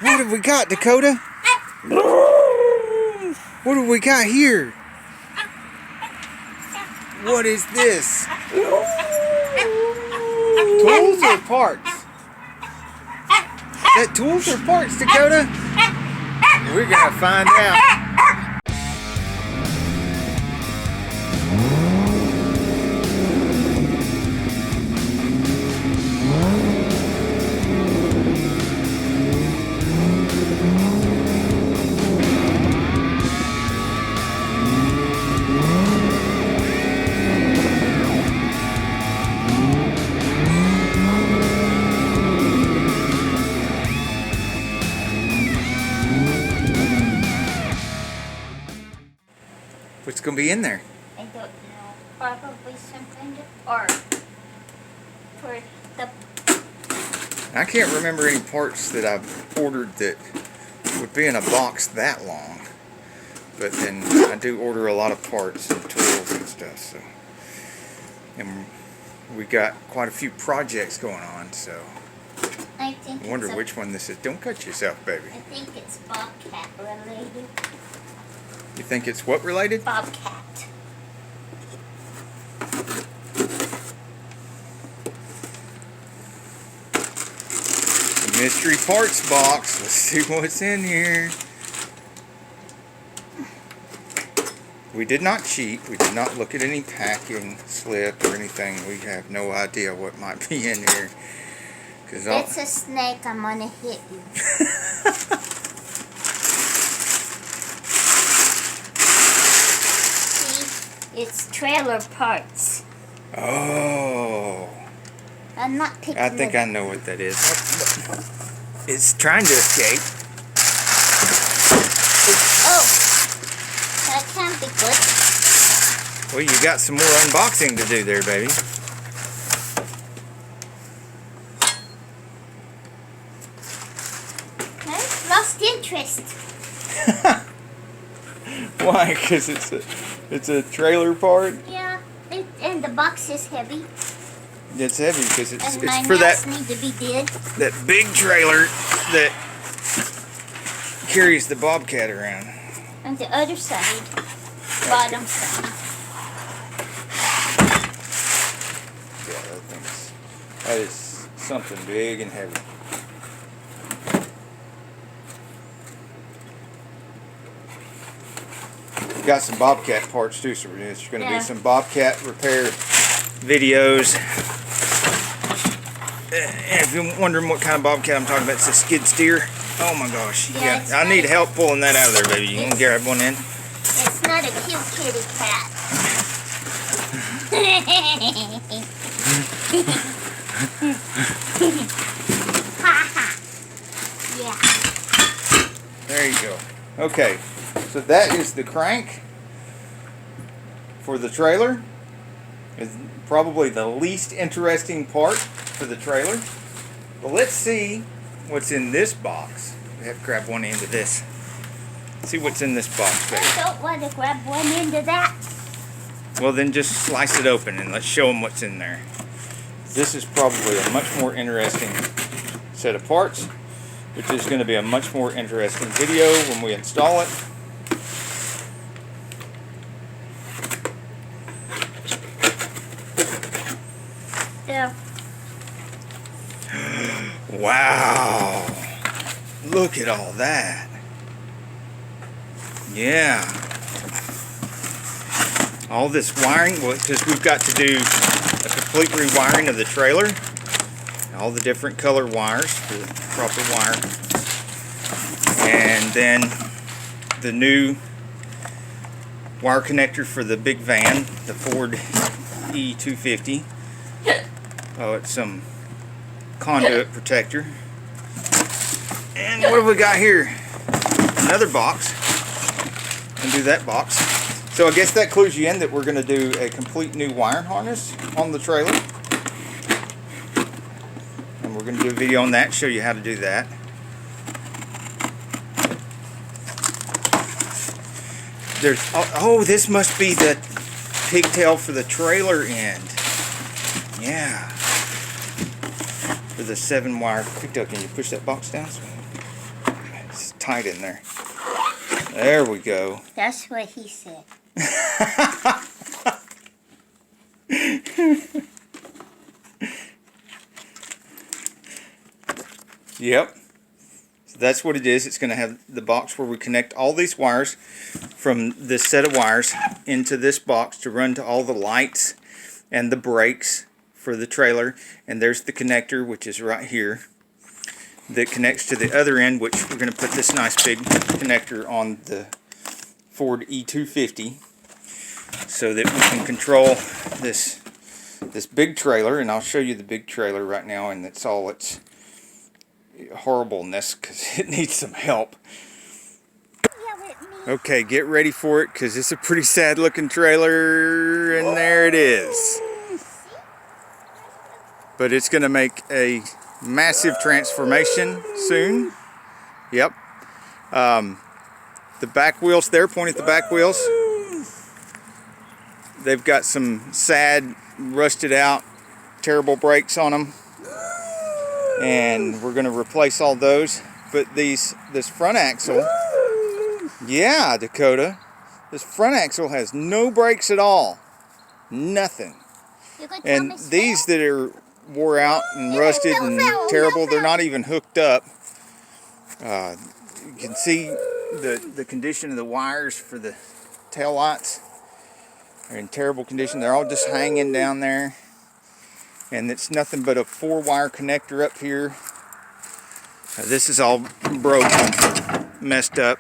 What have we got, Dakota? What have we got here? What is this? Tools or parts? Is that tools or parts, Dakota? We're gonna find out. What's going to be in there? I don't know. Probably some kind of art for the... I can't remember any parts that I've ordered that would be in a box that long. But then I do order a lot of parts and tools and stuff. So, and we got quite a few projects going on. So I think wonder which one this is. Don't cut yourself, baby. I think it's Bobcat related. You think it's what related? Bobcat. The mystery parts box. Let's see what's in here. We did not cheat. We did not look at any packing slip or anything. We have no idea what might be in here. It's a snake. I'm gonna hit you. It's trailer parts. Oh. I'm not picking I think I know what that is. It's trying to escape. Oh. That can't be good. Well, you got some more unboxing to do there, baby. I've lost interest. Why? Because it's a trailer part? Yeah, and the box is heavy. It's heavy because it's my for that need to be dead. That big trailer that carries the Bobcat around. On the other side, bottom side. Yeah, that is something big and heavy. We got some Bobcat parts too, so there's going to be some Bobcat repair videos. And if you're wondering what kind of Bobcat I'm talking about, it's a skid steer. Oh my gosh. Yeah, I need help pulling that out of there, baby. You can grab one in? It's not a cute kitty cat. Yeah. There you go. Okay, so that is the crank for the trailer. It's probably the least interesting part for the trailer. But let's see what's in this box. We have to grab one end of this. See what's in this box, baby. I don't want to grab one end of that. Well, then just slice it open and let's show them what's in there. This is probably a much more interesting set of parts, which is going to be a much more interesting video when we install it. Yeah. Wow. Look at all that. Yeah. All this wiring, because we've got to do a complete rewiring of the trailer. All the different color wires, the proper wire. And then the new wire connector for the big van, the Ford E250. Oh, it's some conduit protector. And what have we got here? Another box. Undo that box. So I guess that clues you in that we're going to do a complete new wiring harness on the trailer. And we're going to do a video on that, show you how to do that. There's, oh, this must be the pigtail for the trailer end. Yeah. For the 7-wire pigtail. Can you push that box down? It's tight in there. There we go. That's what he said. Yep. So that's what it is. It's going to have the box where we connect all these wires from this set of wires into this box to run to all the lights and the brakes for the trailer. And there's the connector, which is right here, that connects to the other end, which we're going to put this nice big connector on the Ford E250 so that we can control this big trailer. And I'll show you the big trailer right now, and that's all its horribleness because it needs some help. Okay, get ready for it because it's a pretty sad looking trailer, and there it is. But it's going to make a massive transformation soon. Yep. The back wheels there, point at the back wheels. They've got some sad, rusted out, terrible brakes on them. And we're going to replace all those. But this front axle, yeah, Dakota, this front axle has no brakes at all. Nothing. And these that are wore out and rusted and terrible, they're not even hooked up. You can see the condition of the wires for the tail lights are in terrible condition. They're all just hanging down there. And it's nothing but a 4-wire connector up here. This is all broken, messed up,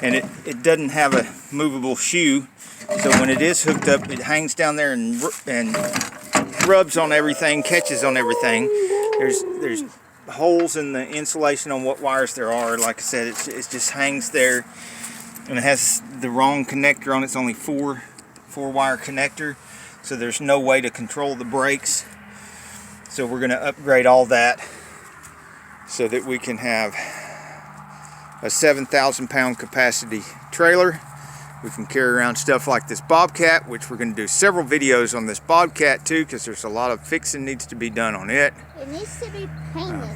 and it doesn't have a movable shoe. So when it is hooked up, it hangs down there and rubs on everything, catches on everything. There's holes in the insulation on what wires there are. Like I said, it just hangs there, and it has the wrong connector on it. It's only 4-wire connector, so there's no way to control the brakes. So we're going to upgrade all that so that we can have a 7,000-pound capacity trailer. We can carry around stuff like this Bobcat, which we're going to do several videos on this Bobcat too, because there's a lot of fixing needs to be done on it. It needs to be painted.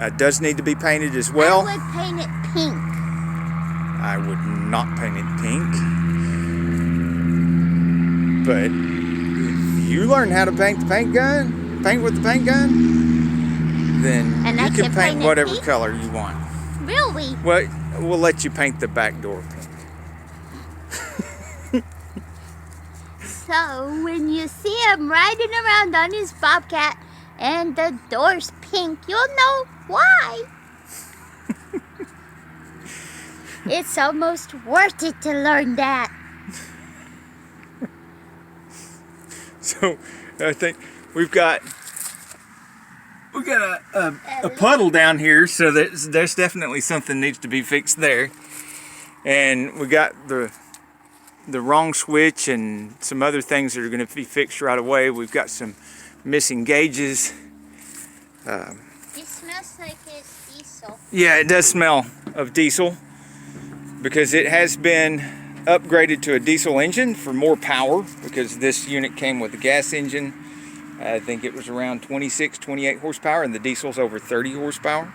It does need to be painted as well. I would paint it pink. I would not paint it pink. But if you learn how to paint with the paint gun, then and you can paint whatever color you want. Really? Well, we'll let you paint the back door pink. So when you see him riding around on his Bobcat and the door's pink, you'll know why. It's almost worth it to learn that. So I think we've got a puddle down here, so there's definitely something needs to be fixed there. And we got the wrong switch and some other things that are going to be fixed right away. We've got some missing gauges. It smells like it's diesel. Yeah, it does smell of diesel because it has been upgraded to a diesel engine for more power, because this unit came with a gas engine. I think it was around 26, 28 horsepower, and the diesel's over 30 horsepower.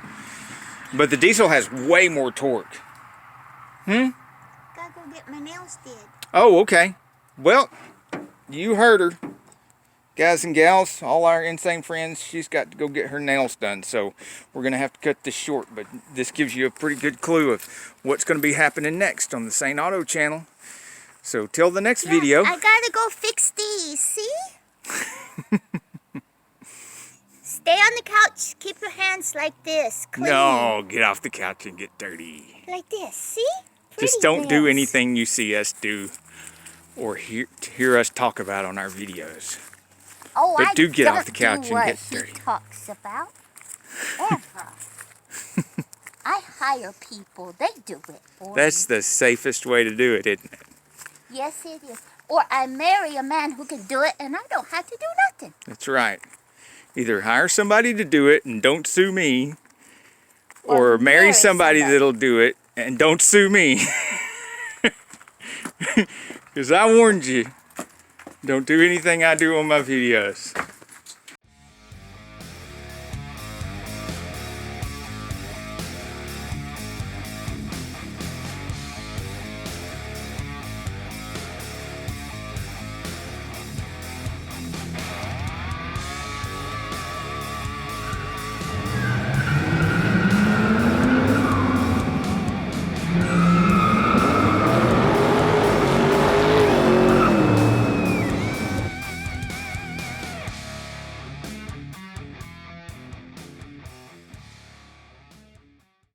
But the diesel has way more torque. Gotta go get my nails did. Oh, okay. Well, you heard her. Guys and gals, all our insane friends, she's got to go get her nails done. So we're going to have to cut this short, but this gives you a pretty good clue of what's going to be happening next on the Saneauto channel. So till the next video. I gotta go fix these, see? Stay on the couch, keep your hands like this, clean. No, get off the couch and get dirty. Like this, see? Just don't do anything you see us do or hear us talk about on our videos. Oh, but do get off the couch and get dirty. He talks about ever. I hire people; they do it for That's me. the safest way to do it, isn't it? Yes, it is. Or I marry a man who can do it, and I don't have to do nothing. That's right. Either hire somebody to do it and don't sue me, or marry somebody that'll do it and don't sue me. Because I warned you, don't do anything I do on my videos.